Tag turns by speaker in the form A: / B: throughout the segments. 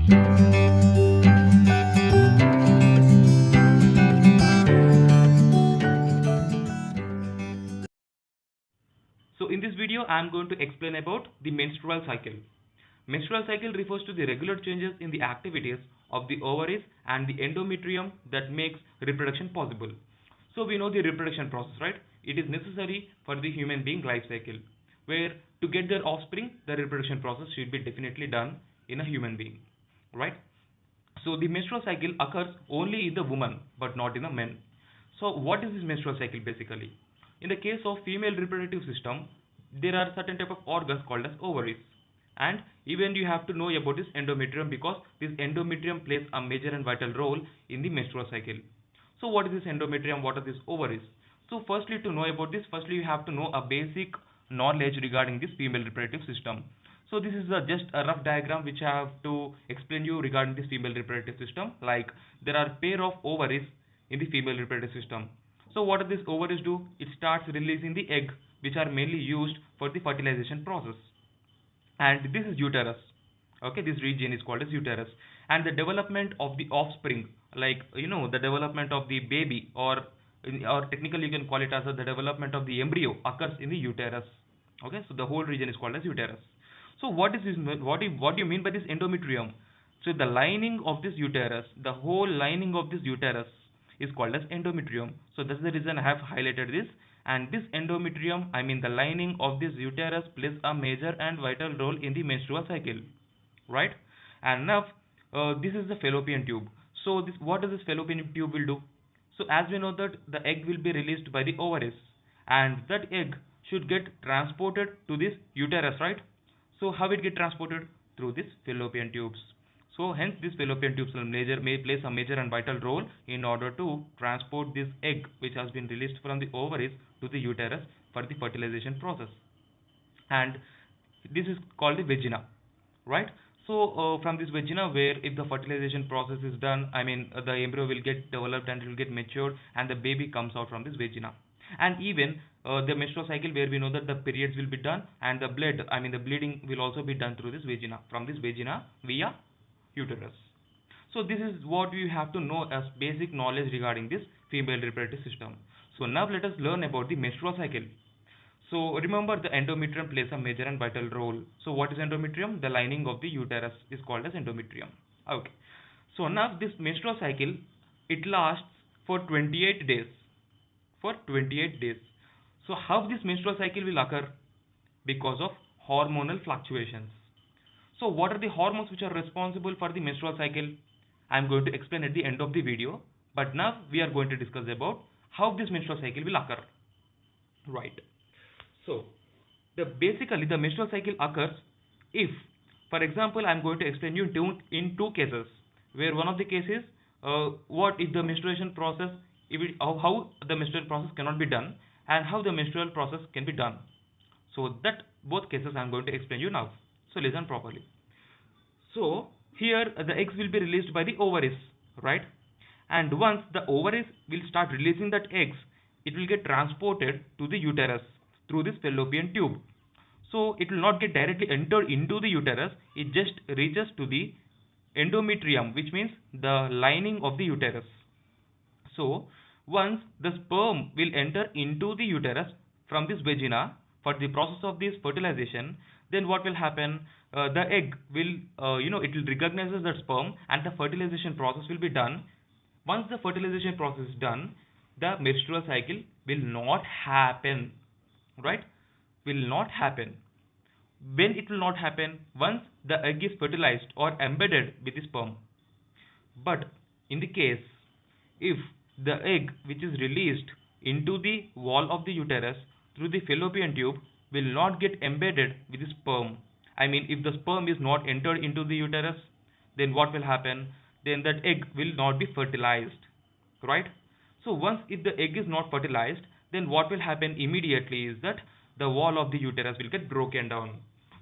A: So in this video, I am going to explain about the menstrual cycle. Menstrual cycle refers to the regular changes in the activities of the ovaries and the endometrium that makes reproduction possible. So we know the reproduction process, right? It is necessary for the human being life cycle, where to get their offspring, the reproduction process should be definitely done in a human being, right? So the menstrual cycle occurs only in the woman, but not in the men. So what is this menstrual cycle basically? In the case of female reproductive system, there are certain type of organs called as ovaries. And even you have to know about this endometrium, because this endometrium plays a major and vital role in the menstrual cycle. So what is this endometrium? What are these ovaries? So firstly, to know about this, firstly you have to know a basic knowledge regarding this female reproductive system. So this is just a rough diagram which I have to explain you regarding this female reproductive system. Like, there are pair of ovaries in the female reproductive system. So what do these ovaries do? It starts releasing the egg, which are mainly used for the fertilization process. And this is uterus. Okay, this region is called as uterus. And the development of the offspring, like, the development of the baby, or technically you can call it as the development of the embryo, occurs in the uterus. Okay, so the whole region is called as uterus. So what is this? What do you mean by this endometrium? So the lining of this uterus, the whole lining of this uterus is called as endometrium. So that's the reason I have highlighted this. And this endometrium, I mean the lining of this uterus, plays a major and vital role in the menstrual cycle, right? And now this is the fallopian tube. So this, what does this fallopian tube will do? So as we know that the egg will be released by the ovaries, and that egg should get transported to this uterus, right? So how it get transported? Through this fallopian tubes. So hence this fallopian tubes may play a major and vital role in order to transport this egg which has been released from the ovaries to the uterus for the fertilization process. And this is called the vagina, right? So from this vagina, where if the fertilization process is done, I mean the embryo will get developed and it will get matured, and the baby comes out from this vagina. And even the menstrual cycle, where we know that the periods will be done, and the blood, I mean the bleeding, will also be done through this vagina, from this vagina via uterus. So this is what you have to know as basic knowledge regarding this female reproductive system. So now let us learn about the menstrual cycle. So remember, the endometrium plays a major and vital role. So what is endometrium? The lining of the uterus is called as endometrium. Okay. So now this menstrual cycle, it lasts for 28 days. For 28 days. So how this menstrual cycle will occur? Because of hormonal fluctuations. So what are the hormones which are responsible for the menstrual cycle? I am going to explain at the end of the video. But now we are going to discuss about how this menstrual cycle will occur. Right. So basically the menstrual cycle occurs if, for example, I am going to explain you in two cases, where one of the cases, what if the menstruation process, how the menstrual process cannot be done, and how the menstrual process can be done. So that both cases I am going to explain you now. So listen properly. So here the eggs will be released by the ovaries, right? And once the ovaries will start releasing that eggs, it will get transported to the uterus through this fallopian tube. So it will not get directly entered into the uterus, it just reaches to the endometrium, which means the lining of the uterus. So once the sperm will enter into the uterus from this vagina for the process of this fertilization, then what will happen? The egg will, it will recognize that sperm, and the fertilization process will be done. Once the fertilization process is done, the menstrual cycle will not happen, right? Will not happen. When it will not happen? Once the egg is fertilized or embedded with the sperm. But in the case, if the egg which is released into the wall of the uterus through the fallopian tube will not get embedded with the sperm, I mean if the sperm is not entered into the uterus, then what will happen? Then that egg will not be fertilized, right? So once if the egg is not fertilized, then what will happen immediately is that the wall of the uterus will get broken down.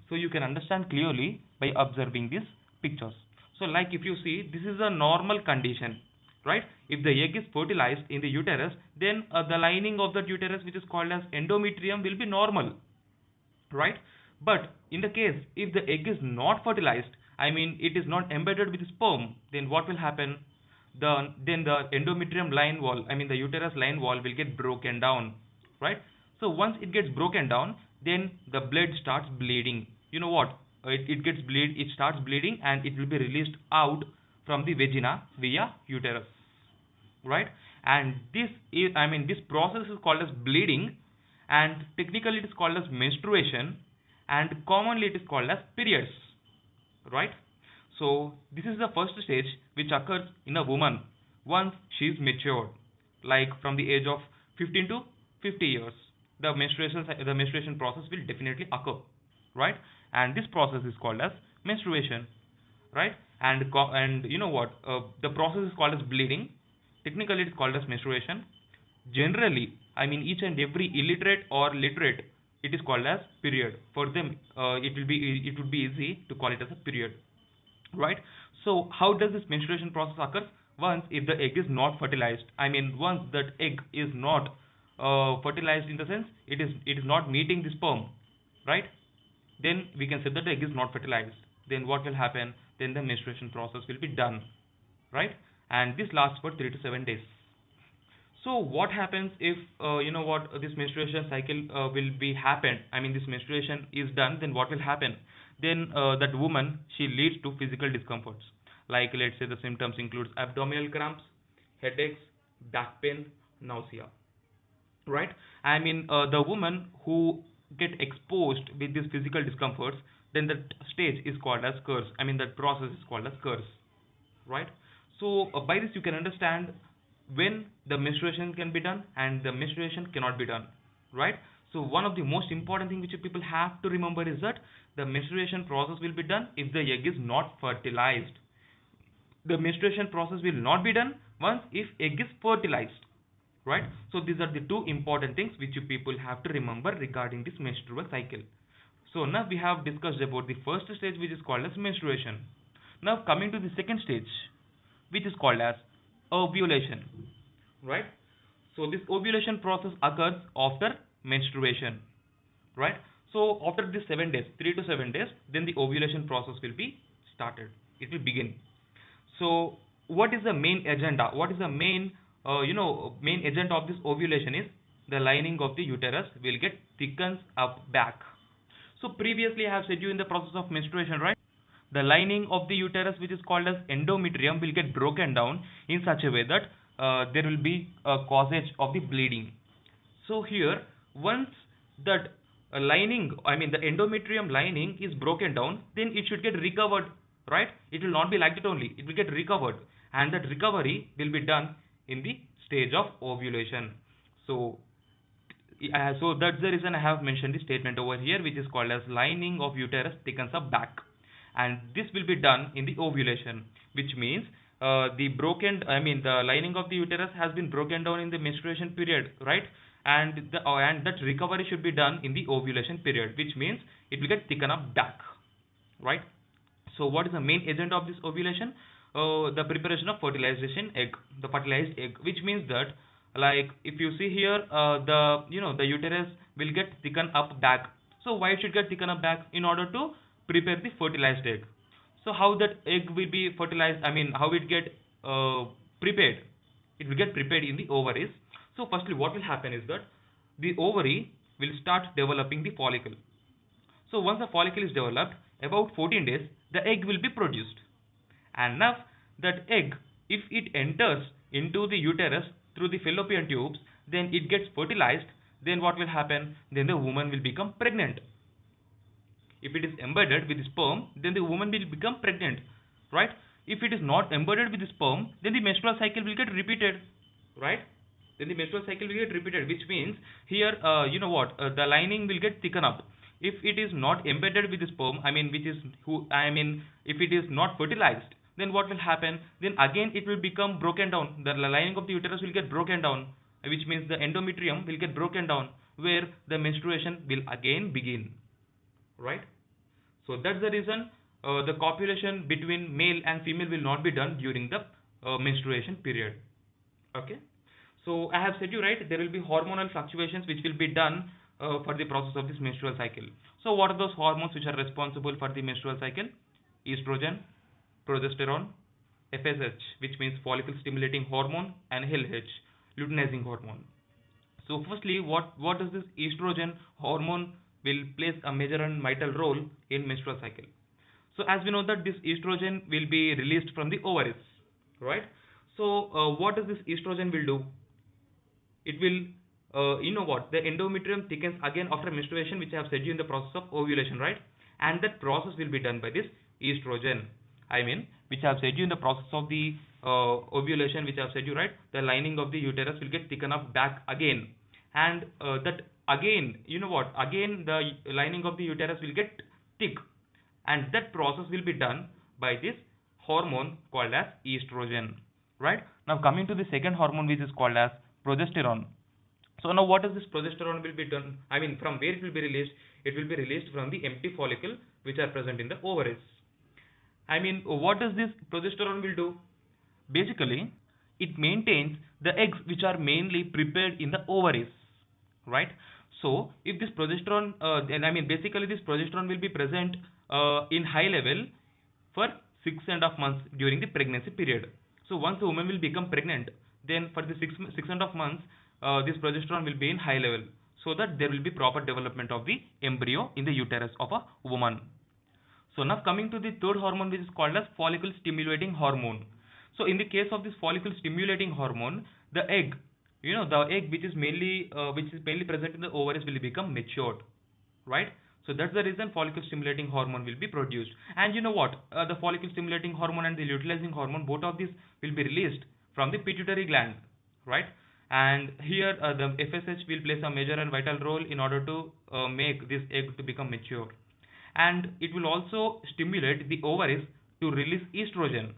A: So you can understand clearly by observing these pictures. So like if you see, this is a normal condition, right? If the egg is fertilized in the uterus, then the lining of that uterus, which is called as endometrium, will be normal, right? But in the case if the egg is not fertilized, I mean it is not embedded with sperm, then what will happen? Then the endometrium line wall, I mean the uterus line wall will get broken down, right? So once it gets broken down, then the blood starts bleeding. You know what? It starts bleeding and it will be released out from the vagina via uterus, right? And this process is called as bleeding, and technically it is called as menstruation, and commonly it is called as periods, right? So this is the first stage which occurs in a woman once she is matured, like from the age of 15 to 50 years. The menstruation process will definitely occur, right? And this process is called as menstruation, right? And you know what? The process is called as bleeding. Technically, it's called as menstruation. Generally, I mean each and every illiterate or literate, it is called as period. For them, it would be easy to call it as a period, right? So how does this menstruation process occur? Once if the egg is not fertilized, I mean once that egg is not fertilized, in the sense it is not meeting the sperm, right? Then we can say that the egg is not fertilized. Then what will happen? Then the menstruation process will be done, right? And this lasts for 3 to 7 days. So what happens if this menstruation cycle will be happened? I mean this menstruation is done. Then what will happen? Then that woman, she leads to physical discomforts. Like let's say the symptoms includes abdominal cramps, headaches, back pain, nausea. Right? I mean the woman who get exposed with these physical discomforts, then that stage is called as curse. I mean that process is called as curse. Right? So by this you can understand when the menstruation can be done and the menstruation cannot be done, right? So one of the most important thing which people have to remember is that the menstruation process will be done if the egg is not fertilized. The menstruation process will not be done once if egg is fertilized, right? So these are the two important things which you people have to remember regarding this menstrual cycle. So now we have discussed about the first stage, which is called as menstruation. Now coming to the second stage, which is called as ovulation, right? So this ovulation process occurs after menstruation, right? So after this 7 days, 3 to 7 days, then the ovulation process will be started. It will begin. So what is the main agenda? What is the main main agenda of this ovulation is the lining of the uterus will get thickens up back. So previously I have said you in the process of menstruation, right? The lining of the uterus, which is called as endometrium, will get broken down in such a way that there will be a causage of the bleeding. So here, once that lining, I mean the endometrium lining is broken down, then it should get recovered, right? It will not be like that only. It will get recovered, and that recovery will be done in the stage of ovulation. So that's the reason I have mentioned the statement over here, which is called as lining of uterus thickens up back. And this will be done in the ovulation, which means the lining of the uterus has been broken down in the menstruation period, right? And that recovery should be done in the ovulation period, which means it will get thickened up back, right? So what is the main agenda of this ovulation? The preparation of fertilization egg, the fertilized egg, which means that, like if you see here, the uterus will get thickened up back. So why it should get thickened up back? In order to prepare the fertilized egg. So how that egg will be fertilized, I mean how it get prepared? It will get prepared in the ovaries. So firstly what will happen is that the ovary will start developing the follicle. So once the follicle is developed, about 14 days the egg will be produced. And now that egg, if it enters into the uterus through the fallopian tubes, then it gets fertilized. Then what will happen? Then the woman will become pregnant. If it is embedded with the sperm, then the woman will become pregnant, right? If it is not embedded with the sperm, then the menstrual cycle will get repeated, right? Then the menstrual cycle will get repeated, which means here, the lining will get thickened up. If it is not embedded with the sperm, if it is not fertilized, then what will happen? Then again it will become broken down. The lining of the uterus will get broken down, which means the endometrium will get broken down, where the menstruation will again begin. Right? So that's the reason the copulation between male and female will not be done during the menstruation period. Okay. So I have said you right, there will be hormonal fluctuations which will be done for the process of this menstrual cycle. So what are those hormones which are responsible for the menstrual cycle? estrogen, progesterone, FSH, which means follicle stimulating hormone, and LH, luteinizing hormone. So firstly, what does this estrogen hormone will plays a major and vital role in menstrual cycle. So as we know that this estrogen will be released from the ovaries, right? So what does this estrogen will do? It will, you know what, the endometrium thickens again after menstruation, which I have said you in the process of ovulation, right? And that process will be done by this estrogen. I mean, which I have said you in the process of the ovulation, which I have said you, right? The lining of the uterus will get thickened up back again, and that again, you know what? Again, the lining of the uterus will get thick, and that process will be done by this hormone called as estrogen, right? Now coming to the second hormone, which is called as progesterone. So now what is this progesterone will be done? I mean, from where it will be released? It will be released from the empty follicle which are present in the ovaries. I mean, what does this progesterone will do? Basically, it maintains the eggs which are mainly prepared in the ovaries, right? So if this progesterone, then I mean basically this progesterone will be present in high level for 6.5 months during the pregnancy period. So once the woman will become pregnant, then for the 6.5 months, this progesterone will be in high level, so that there will be proper development of the embryo in the uterus of a woman. So now coming to the third hormone, which is called as follicle stimulating hormone. So in the case of this follicle stimulating hormone, the egg, you know, the egg which is mainly present in the ovaries will become matured, right? So that's the reason follicle stimulating hormone will be produced. And you know what? The follicle stimulating hormone and the luteinizing hormone, both of these will be released from the pituitary gland, right? And here the FSH will play a major and vital role in order to make this egg to become mature. And it will also stimulate the ovaries to release estrogen,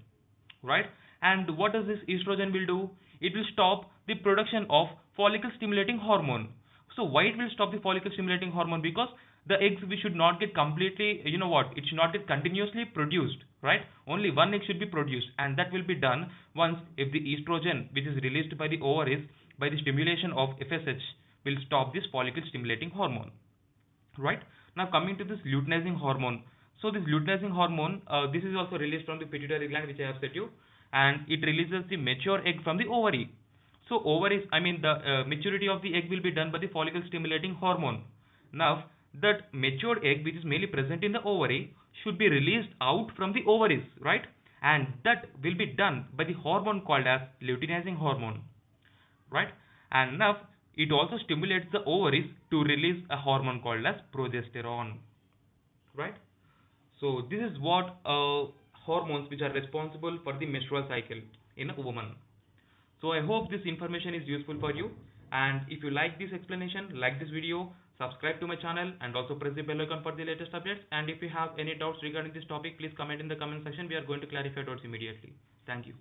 A: right? And what does this estrogen will do? It will stop the production of follicle stimulating hormone. So why it will stop the follicle stimulating hormone? Because the eggs we should not get completely, you know what, it should not get continuously produced, right? Only one egg should be produced, and that will be done once if the estrogen which is released by the ovaries by the stimulation of FSH will stop this follicle stimulating hormone, right? Now coming to this luteinizing hormone. So this luteinizing hormone, this is also released from the pituitary gland, which I have said you, and it releases the mature egg from the ovary. So ovaries, I mean the maturity of the egg will be done by the follicle stimulating hormone. Now that matured egg which is mainly present in the ovary should be released out from the ovaries, right? And that will be done by the hormone called as luteinizing hormone, right? And now it also stimulates the ovaries to release a hormone called as progesterone, right? So this is what hormones which are responsible for the menstrual cycle in a woman. So I hope this information is useful for you, and if you like this explanation, like this video, subscribe to my channel, and also press the bell icon for the latest updates. And if you have any doubts regarding this topic, please comment in the comment section. We are going to clarify doubts immediately. Thank you.